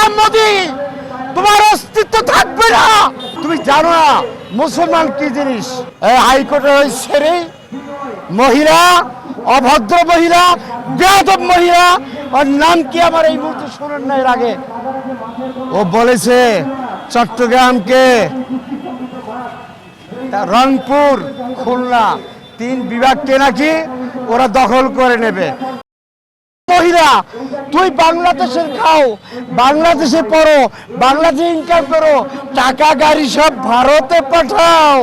দিলাম মোদি, তোমার অস্তিত্ব থাকবে না। তুমি জানো না মুসলমান কি জিনিস? হাইকোর্টের ওই ছেড়ে মহিলা, অভদ্র মহিলা, বেয়াদব মহিলা, ওর নাম কি আমার এই মুহূর্তে শোনেন না? এর আগে ও বলেছে চট্টগ্রামকে, রংপুর, খুলনা 3 বিভাগকে নাকি ওরা দখল করে নেবে। মহিলা, তুই বাংলাদেশের খাও, বাংলাদেশে পড়ো, বাংলাদেশে ইনকাম করো, টাকা গাড়ি সব ভারতে পাঠাও।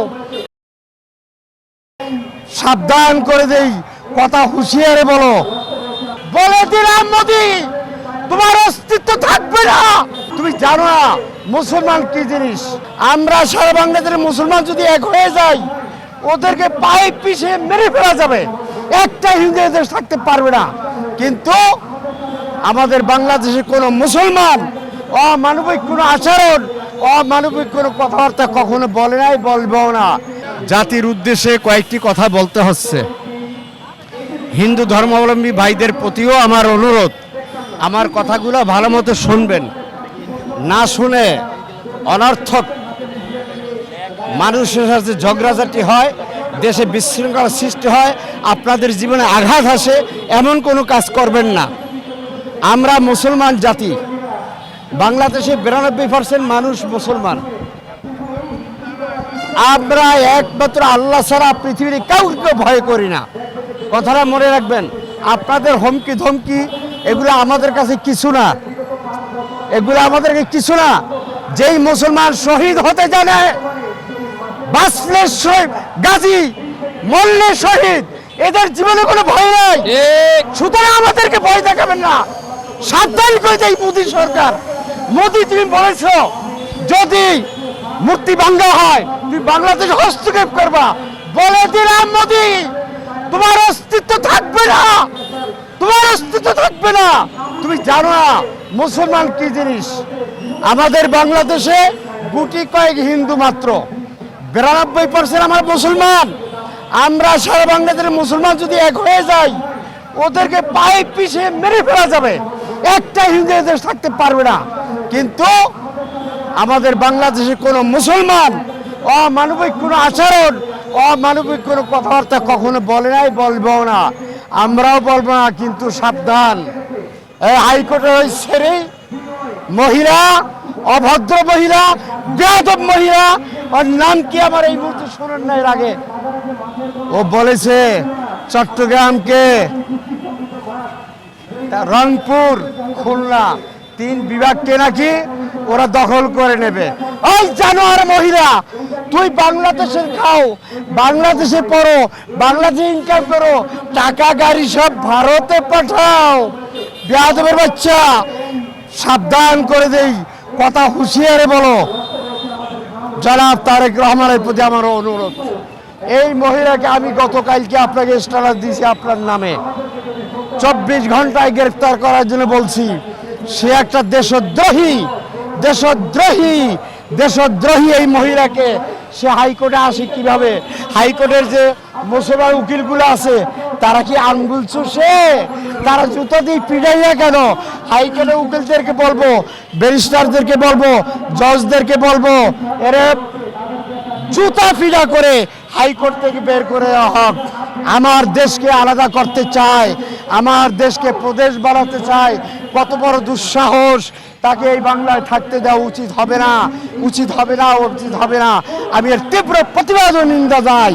সাবধান করে দেই, কথা হুঁশিয়ারে বলো। বলে দিলাম মোদি, তোমার অস্তিত্ব থাকবে না। তুমি জানো না মুসলমান কি জিনিস? আমরা সারা বাংলাদেশের মুসলমান যদি এক হয়ে যাই, ওদেরকে পায়ে পিষে মেরে ফেলা যাবে, একটা হিন্দু দেশ থাকতে পারবে না। কিন্তু আমাদের বাংলাদেশে কোনো মুসলমান অমানবিক কোনো আচরণ, অমানবিক কোনো কথাবার্তা কখনো বলে নাই, বলবেও না। জাতির উদ্দেশ্যে কয়েকটি কথা বলতে হচ্ছে। হিন্দু ধর্মাবলম্বী ভাইদের প্রতিও আমার অনুরোধ, আমার কথাগুলো ভালো মতো শুনবেন। না শুনে অনর্থক মানুষের সাথে ঝগড়াঝাটি হয়, দেশে বিশৃঙ্খলা সৃষ্টি হয়, আপনাদের জীবনে আঘাত আসে, এমন কোনো কাজ করবেন না। আমরা মুসলমান জাতি, বাংলাদেশে 92% মানুষ মুসলমান। আমরা একমাত্র আল্লাহ ছাড়া পৃথিবীর কাউকে ভয় করি না। কথাটা মনে রাখবেন। আপনাদের হুমকি ধমকি এগুলো আমাদের কাছে কিছু না, এগুলো আমাদেরকে কিছু না। যেই মুসলমান শহীদ হতে জানে, বাঁচলে শহীদ, গাজী, মরলে শহীদ, এদের জীবনে কোনো ভয় নাই। সুতরাং আমাদেরকে ভয় দেখাবেন না। সাবধান করে দেয় মোদী সরকার। মোদী, তুমি বলেছ যদি মূর্তি ভাঙ্গা হয় তুই বাংলাদেশে হস্তক্ষেপ করবা। বলে দিলাম মোদী, তোমার অস্তিত্ব থাকবে না, তোমার অস্তিত্ব থাকবে না। তুমি জানো না মুসলমান কি জিনিস? আমাদের বাংলাদেশে গুটি কয়েক হিন্দু মাত্র, 92% আমার মুসলমান। আমরা সারা বাংলাদেশের মুসলমান যদি এক হয়ে যাই, ওদেরকে পায়ে পিষে মেরে ফেলা যাবে, একটা হিন্দু দেশ থাকতে পারবে না। কিন্তু আমাদের বাংলাদেশে কোনো মুসলমান অমানবিক কোনো আচরণ, অমানবিক কোনো কথাবার্তা কখনো বলে নাই, বলবেও না, আমরাও বলবো না। কিন্তু সাবধান, হাইকোর্টের ওই ছেড়ে মহিলা, অভদ্র মহিলা, বেয়াদব মহিলা, ওর নাম কি আমার এই মুহূর্তে শোনেন না? এর আগে ও বলেছে চট্টগ্রামকে, রংপুর, খুলনা 3 বিভাগকে নাকি ওরা দখল করে নেবে। ওই জানোয়ার মহিলা, তুই বাংলাদেশের খাও, বাংলাদেশে পড়ো, বাংলাদেশে ইনকাম করো, টাকা গাড়ি সব ভারতে পাঠাও। বেয়াদবের বাচ্চা, সাবধান করে দেই, কথা হুঁশিয়ারে বলো। জনাব তারেক রহমানের প্রতি আমার অনুরোধ। এই মহিলাকে আমি গতকালকে আপনাকে স্ট্যাটাস দিয়েছি আপনার নামে, 24 ঘন্টায় গ্রেফতার করার জন্য বলছি। সে একটা দেশদ্রোহী, দেশদ্রোহী, দেশদ্রোহী। এই মহিলাকে সে হাইকোর্টে আসে কিভাবে? হাইকোর্টের যে মুসলমান উকিলগুলো আছে তারা কি আঙ্গুল চুষে? তারা জুতো দিয়ে পিটাইয়া কেন? হাইকোর্টের উকিলদেরকে বলবো, ব্যারিস্টারদেরকে বলবো, জজদেরকে বলবো, এর জুতা ফিডা করে হাইকোর্ট থেকে বের করে দেওয়া হোক। আমার দেশকে আলাদা করতে চায়, আমার দেশকে প্রদেশ বানাতে চায়, কত বড় দুঃসাহস! তাকে এই বাংলায় থাকতে দেওয়া উচিত হবে না, উচিত হবে না, উচিত হবে না। আমি এর তীব্র প্রতিবাদ ও নিন্দা জানাই।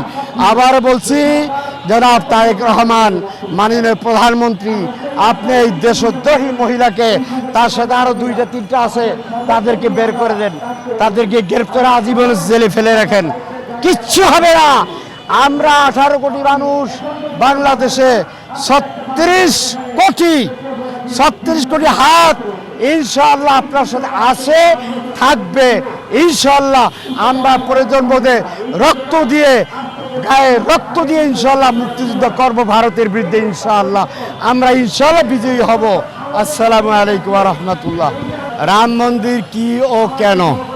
আবার বলছি, জনাব তারেক রহমান, মাননীয় প্রধানমন্ত্রী, আপনি এই দেশদ্রোহী মহিলাকে, তার সাথে আরো 2টা 3টা আছে, তাদেরকে বের করে দেন, তাদেরকে গ্রেফতার আজীবন জেলে ফেলে রাখেন। কিচ্ছু হবে না। আমরা 18 কোটি মানুষ বাংলাদেশে, 36 কোটি হাত ইনশাআল্লাহ আপনার সাথে আছে, থাকবে ইনশাআল্লাহ। আমরা প্রয়োজন বোধে রক্ত দিয়ে, গায়ে রক্ত দিয়ে ইনশাআল্লাহ মুক্তিযুদ্ধ করব ভারতের বিরুদ্ধে ইনশাআল্লাহ। আমরা ইনশাআল্লাহ বিজয়ী হব। আসসালামু আলাইকুম ওয়া রাহমাতুল্লাহ। রাম মন্দির কি ও কেন?